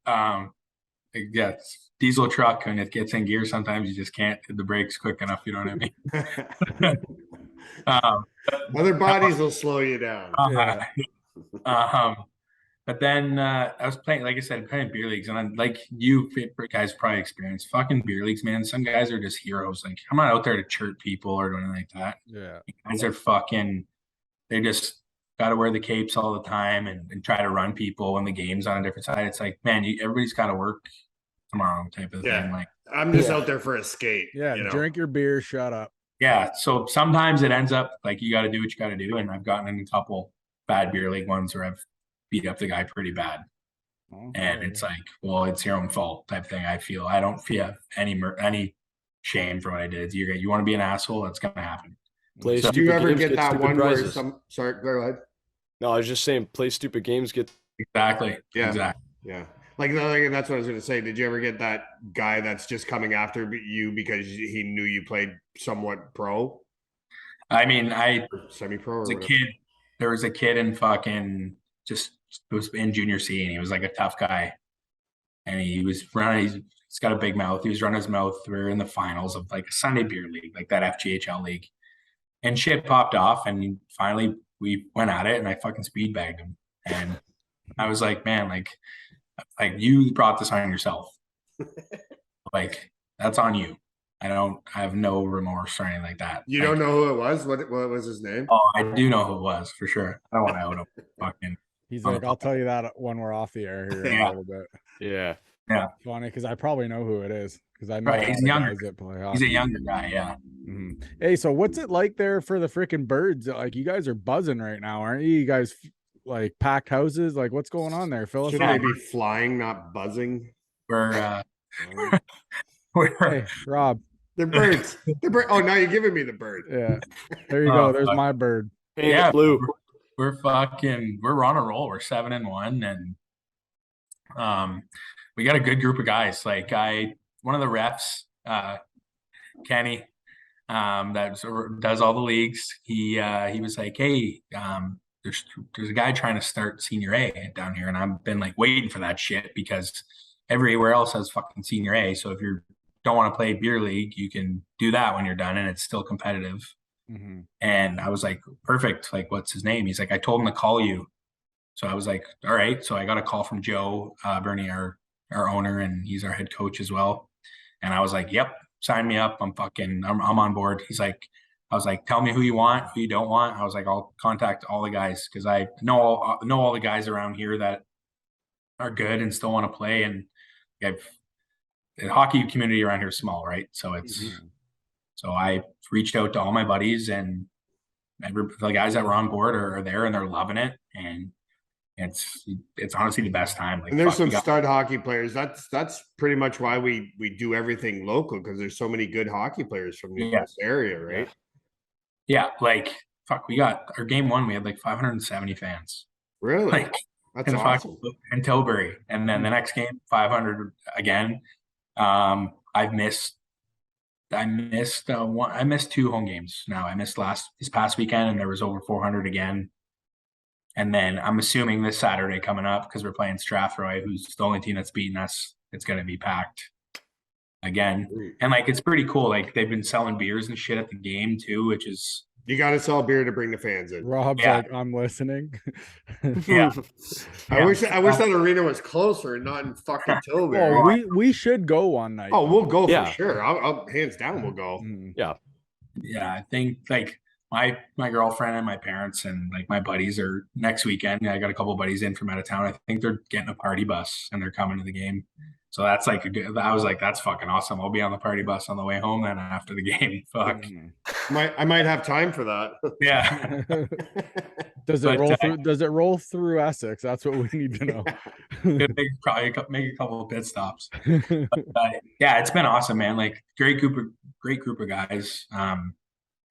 Yeah, it's diesel truck, and it gets in gear. Sometimes you just can't hit the brakes quick enough. You know what I mean? Other bodies will slow you down. But then I was playing, like I said, playing beer leagues, and I'm like you guys probably experienced fucking beer leagues, man. Some guys are just heroes. Like I'm not out there to chirp people or anything like that. Yeah, Guys are fucking. They just got to wear the capes all the time and try to run people when the game's on a different side. It's like, man, everybody's got to work tomorrow, type of thing. Like I'm just out there for a skate. yeah. You know? Drink your beer, shut up. Yeah, so sometimes it ends up like you got to do what you got to do, and I've gotten in a couple bad beer league ones where I've beat up the guy pretty bad, and it's like, well, it's your own fault type thing. I don't feel any shame for what I did. You want to be an asshole, that's gonna happen. play So- stupid Do you ever games, get that stupid one prizes. where sorry, go ahead. No, I was just saying, play stupid games, get Exactly. Yeah. Exactly. Yeah. Like that's what I was going to say. Did you ever get that guy that's just coming after you because he knew you played somewhat pro, I mean, I semi-pro? was a kid. There was a kid in fucking just it was in junior C, and he was like a tough guy, and he was running. He's got a big mouth. He was running his mouth. We were in the finals of like a Sunday beer league, like that FGHL league, and shit popped off. And finally, we went at it, and I fucking speed bagged him. And I was like, man, like you brought this on yourself. Like that's on you. I have no remorse or anything like that. You like, don't know who it was? What was his name? Oh, I do know who it was for sure. I don't want to out him. Fucking He's on like, the I'll pod. tell you that when we're off the air here in a Yeah. little bit. Yeah. Yeah, Funny, because I probably know who it is, because I know right. a He's lot of younger. guys that play He's a hockey. younger guy. Yeah. Mhm. Hey, so what's it like there for the freaking Birds? Like, you guys are buzzing right now, aren't you? You guys like packed houses? Like, what's going on there? Fill us Shouldn't Yeah. in. they be flying, not buzzing? We're we're Hey, Rob. They're birds. They're bird. Oh, now you're giving me the bird. Yeah, there you go. There's fuck. my bird. Paint Yeah, it blue. we're we're on a roll. We're 7-1, and we got a good group of guys. Like one of the refs, Kenny, that does all the leagues. He was like, hey, there's a guy trying to start senior A down here, and I've been like waiting for that shit because everywhere else has fucking senior A. So if you don't want to play beer league, you can do that when you're done, and it's still competitive. Mm-hmm. And I was like, perfect. Like, what's his name? He's like, I told him to call you. So I was like, all right. So I got a call from Joe Bernie, our owner, and he's our head coach as well. And I was like, yep, sign me up. I'm on board. I was like, tell me who you want, who you don't want. I was like, I'll contact all the guys because I know all the guys around here that are good and still want to play. And the hockey community around here is small, right? So so I reached out to all my buddies, and the guys that were on board are there and they're loving it. And it's honestly the best time. Like, And there's some we got- stud hockey players. That's pretty much why we do everything local, because there's so many good hockey players from Yeah. this area, right? yeah, like we got our game one. We had like 570 fans. Really? Like That's in awesome. in Tilbury, and then the next game 500 again. I missed I missed 2 home games now. I missed this past weekend, and there was over 400 again. And then I'm assuming this Saturday coming up, because we're playing Strathroy, who's the only team that's beaten us, it's going to be packed again. And like, it's pretty cool. Like, they've been selling beers and shit at the game too, which is You got to sell beer to bring the fans in. Rob's Yeah. like, I'm listening. yeah. I wish that arena was closer and not in fucking Tilbury. Well, we should go one night. Oh, we'll go Yeah. for sure. I'll hands down we'll go. Mhm. Yeah, I think like my girlfriend and my parents and like my buddies are next weekend. I got a couple of buddies in from out of town. I think they're getting a party bus and they're coming to the game. So that's like I was like, that's fucking awesome. I'll be on the party bus on the way home then after the game. Fuck. Mhm. I might have time for that. Yeah. Does it But, roll through? Does it roll through Essex? That's what we need to know. Could make a couple of pit stops. Yeah, it's been awesome, man. Like, great group of guys.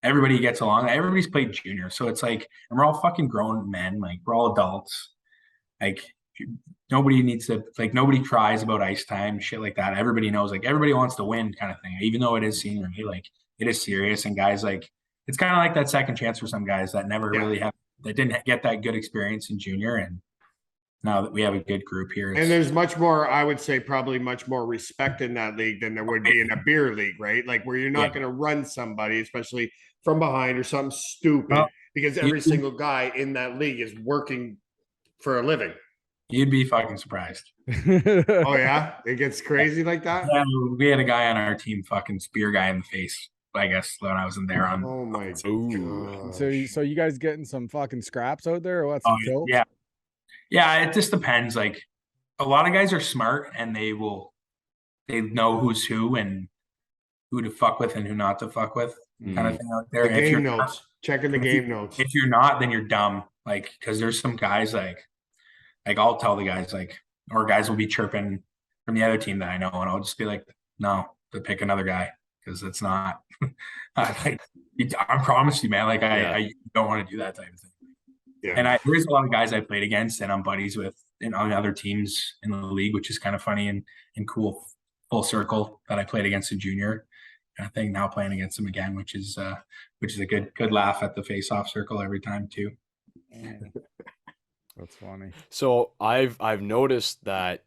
Everybody gets along. Everybody's played junior, so it's like, and we're all fucking grown men. Like, we're all adults. Like, nobody needs to, like, nobody cries about ice time, shit like that. Everybody knows, like, everybody wants to win, kind of thing. Even though it is senior, like, it is serious. And guys, like, it's kind of like that second chance for some guys that never really that didn't get that good experience in junior. And now that we have a good group here, And there's much more, I would say, probably much more respect in that league than there would be in a beer league, right? Like, where you're not going to run somebody, especially from behind or something stupid, because every single guy in that league is working for a living. You'd be fucking surprised. Oh yeah, it gets crazy like that. Yeah, we had a guy on our team fucking spear guy in the face, I guess, when I was in there on. Oh my Ooh. god. So you guys getting some fucking scraps out there, or what? Some tilts? Yeah. It just depends. Like, a lot of guys are smart and they know who's who and who to fuck with and who not to fuck with, kind of thing out there. The game notes. Checking the game notes. If you're not, then you're dumb. Like, because there's some guys like I'll tell the guys, like, or guys will be chirping from the other team that I know, and I'll just be like, no, to pick another guy, because it's not. I promise you, man. Like, I don't want to do that type of thing. Yeah. And there's a lot of guys I played against and I'm buddies with on other teams in the league, which is kind of funny and cool, full circle, that I played against in junior. And I think now playing against them again, which is a good laugh at the face-off circle every time too. That's funny. So I've noticed that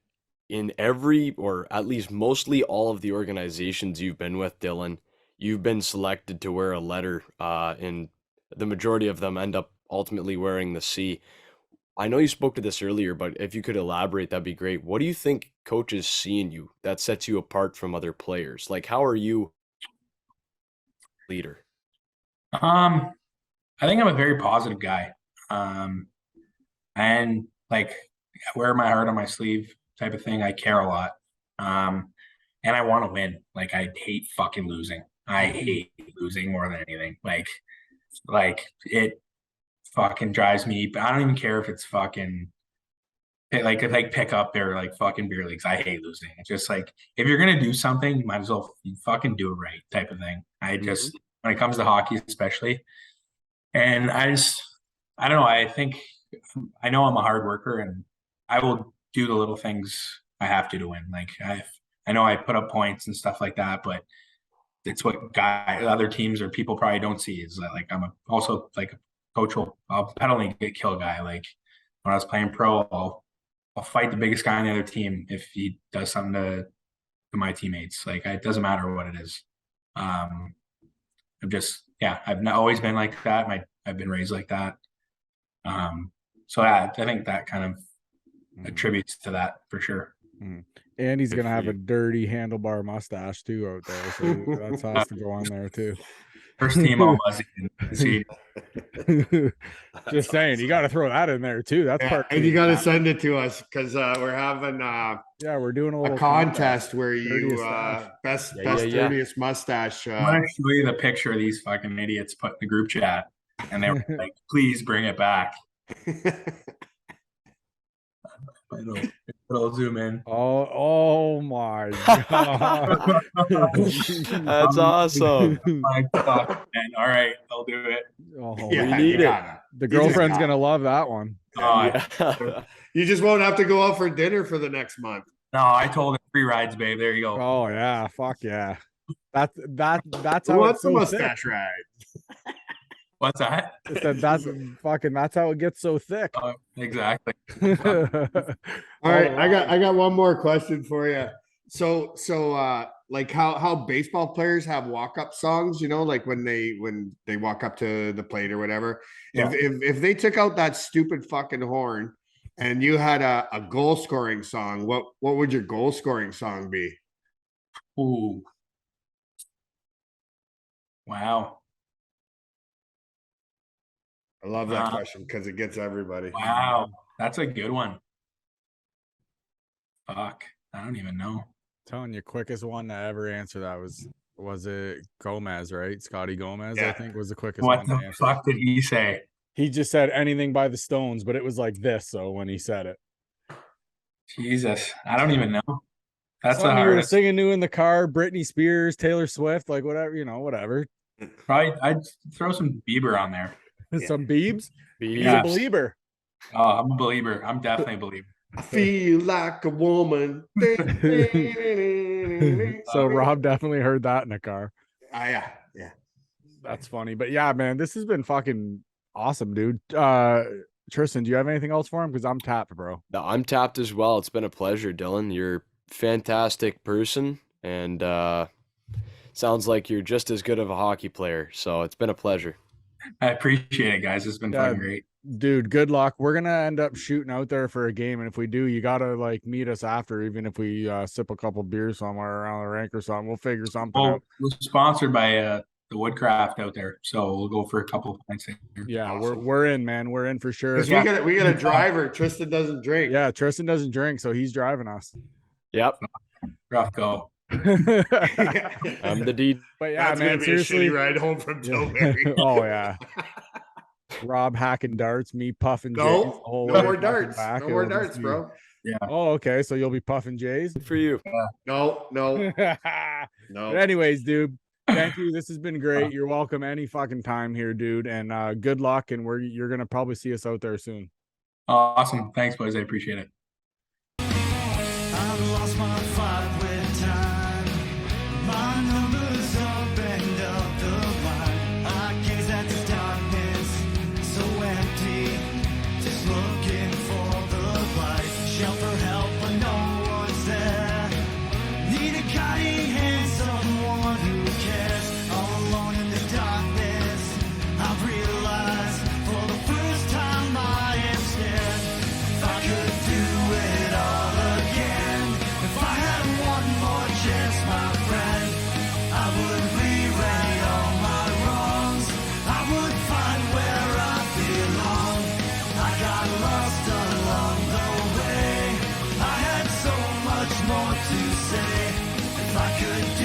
in every, or at least mostly all of the organizations you've been with, Dylan, you've been selected to wear a letter, and the majority of them end up ultimately wearing the C. I know you spoke to this earlier, but if you could elaborate, that'd be great. What do you think coaches see in you that sets you apart from other players? Like, how are you a leader? I think I'm a very positive guy. And like I wear my heart on my sleeve type of thing. I care a lot. And I want to win. Like I hate fucking losing. I hate losing more than anything. Like it fucking drives me. I don't even care if it's fucking like pick up or like fucking beer leagues. I hate losing. It's just like if you're gonna do something, you might as well fucking do it right type of thing. I just when it comes to hockey especially. And I don't know, I know I'm a hard worker and I will do the little things I have to win. Like I know I put up points and stuff like that, but it's what other teams or people probably don't see is that like also like a I'll penalty get kill guy. Like when I was playing pro, I'll fight the biggest guy on the other team if he does something to my teammates. Like it doesn't matter what it is. I've not always been like that. I've been raised like that. So yeah, I think that kind of attributes to that for sure. And he's gonna have a dirty handlebar mustache too out there, so that has to go on there too. First team all Muzzy. Just saying, you got to throw that in there too. That's part. And you got to send it to us because we're having we're doing a little contest where you best dirtiest mustache. I'm gonna show you the picture of these fucking idiots put in the group chat, and they were like, "Please bring it back." It'll zoom in. Oh my god. That's awesome. My fuck, man. All right, I'll do it. We need it. The girlfriend's gonna love that one. You just won't have to go out for dinner for the next month. No, I told him free rides, babe. There you go. Oh yeah, fuck yeah. That's Who how wants it's the so mustache thick. ride? What's that? That's how it gets so thick. Exactly. All right, I got one more question for you. So like how baseball players have walk-up songs, you know, like when they walk up to the plate or whatever. Yeah. If they took out that stupid fucking horn and you had a goal scoring song, what would your goal scoring song be? Ooh. Wow. I love that question because it gets everybody. Wow. That's a good one. Fuck. I don't even know. Telling you, quickest one to ever answer that was it Gomez, right? Scotty Gomez, I think, was the quickest What one the to answer. fuck did he say? He just said anything by the Stones, but it was like this. So when he said it, Jesus, I don't even know. That's the something you were hardest. singing new in the car, Britney Spears, Taylor Swift, like whatever, whatever. Probably I'd throw some Bieber on there. Some Biebs. He's Yeah. a believer. Oh, I'm a believer. I'm definitely a believer. I feel like a woman. So Rob definitely heard that in the car. Yeah. That's funny. But yeah, man, this has been fucking awesome, dude. Tristan, do you have anything else for him? Because I'm tapped, bro. No, I'm tapped as well. It's been a pleasure, Dylan. You're a fantastic person, and sounds like you're just as good of a hockey player. So it's been a pleasure. I appreciate it, guys. It's been fucking great. Dude, good luck. We're gonna end up shooting out there for a game, and if we do, you gotta like meet us after, even if we sip a couple beers somewhere around the rink or something. We'll figure something out. We're sponsored by the Woodcraft out there, so we'll go for a couple of pints there. Yeah, Awesome. we're in, man. We're in for sure. We got a driver. Tristan doesn't drink. Yeah, Tristan doesn't drink, so he's driving us. Yep. Rough go. I'm the D. But yeah, That's man, gonna be a seriously. shitty ride home from Tilbury. Oh yeah. Rob hacking darts, me puffing Jays. No the whole more way fucking darts. back. No more It'll just darts, be- bro. Yeah. Oh, okay. So you'll be puffing Jays. Good for you. No. But No. anyways, dude, thank you. This has been great. You're welcome any fucking time here, dude. And good luck. And you're gonna probably see us out there soon. Awesome. Thanks, boys. I appreciate it. I've lost my fight with time. My numbers up and up the line. I gaze at the darkness, so empty. Just looking for the light. Shout for help, but no one's there. Need a guiding hand, someone who cares. All alone in the darkness, I've realized for the first time I am scared. If I could do it all again, if I had one more chance, my friend, I say if I could do